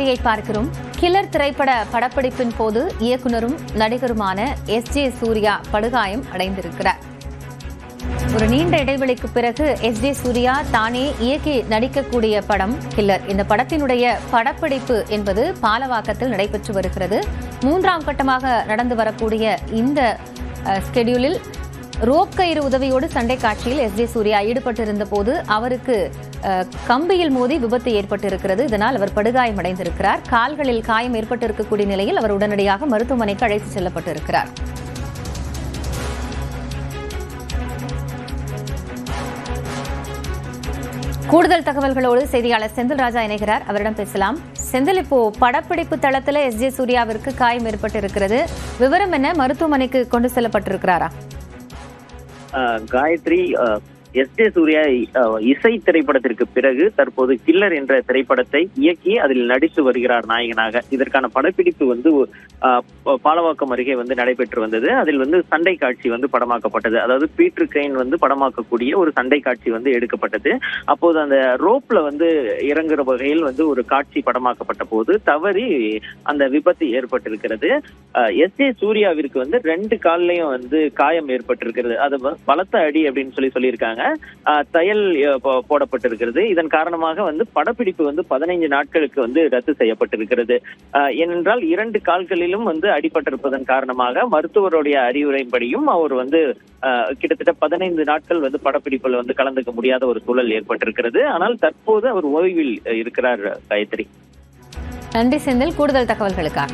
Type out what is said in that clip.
செய்தியை பார்க்கிறோம். கில்லர் திரைப்பட படப்பிடிப்பின் போது இயக்குனரும் நடிகருமான எஸ்.ஜே. சூர்யா படுகாயம் அடைந்திருக்கிறார். ஒரு நீண்ட இடைவெளிக்கு பிறகு எஸ்.ஜே. சூர்யா தானே இயக்கி நடிக்கக்கூடிய படம் கில்லர். இந்த படத்தினுடைய படப்பிடிப்பு என்பது பாலவாக்கத்தில் நடைபெற்று வருகிறது. 3ஆம் கட்டமாக நடந்து வரக்கூடிய இந்த ஸ்கெடியூலில் ரோப் கயிறு உதவியோடு சண்டை காட்சியில் எஸ்.ஜே. சூர்யா ஈடுபட்டிருந்த போது அவருக்கு கம்பியில் மோதி விபத்து ஏற்பட்டிருக்கிறது. இதனால் அவர் படுகாயமடைந்திருக்கிறார். கால்களில் காயம் ஏற்பட்டிருக்கக்கூடிய நிலையில் அவர் உடனடியாக மருத்துவமனைக்கு அழைத்து செல்லப்பட்டிருக்கிறார். கூடுதல் தகவல்களோடு செய்தியாளர் செந்தில் ராஜா இணைகிறார். அவரிடம் பேசலாம். செந்தில், இப்போ படப்பிடிப்பு தளத்தில் எஸ்.ஜே. சூர்யாவிற்கு காயம் ஏற்பட்டிருக்கிறது. விவரம் என்ன? மருத்துவமனைக்கு கொண்டு செல்லப்பட்டிருக்கிறாரா? காயத்ரி, எஸ்.ஜே. சூர்யா இசை திரைப்படத்திற்கு பிறகு தற்போது கில்லர் என்ற திரைப்படத்தை இயக்கி அதில் நடித்து வருகிறார் நாயகனாக. இதற்கான படப்பிடிப்பு பாலவாக்கம் அருகே நடைபெற்று வந்தது. அதில் சண்டை காட்சி படமாக்கப்பட்டது. அதாவது பீட்டர் கெயின் படமாக்கக்கூடிய ஒரு சண்டை காட்சி எடுக்கப்பட்டது. அப்போது அந்த ரோப்ல இறங்குற வகையில் ஒரு காட்சி படமாக்கப்பட்ட போது தவறி அந்த விபத்து ஏற்பட்டிருக்கிறது. எஸ்.ஜே. சூர்யாவிற்கு 2 கால்லையும் காயம் ஏற்பட்டிருக்கிறது. அது பலத்த அடி அப்படின்னு சொல்லியிருக்காங்க. தையல் போடப்பட்டிருக்கிறது. இதன் காரணமாக படப்பிடிப்பு 15 நாட்களுக்கு ரத்து செய்யப்பட்டிருக்கிறது. ஏனென்றால் 2 கால்களிலும் அடிபட்டிருப்பதன் காரணமாக மருத்துவருடைய அறிவுரைப்படியும் அவர் கிட்டத்தட்ட 15 நாட்கள் படப்பிடிப்பில் கலந்துக்க முடியாத ஒரு சூழல் ஏற்பட்டிருக்கிறது. ஆனால் தற்போது அவர் ஓய்வில் இருக்கிறார். காயத்ரி, நன்றி செந்தில், கூடுதல் தகவல்களுக்காக.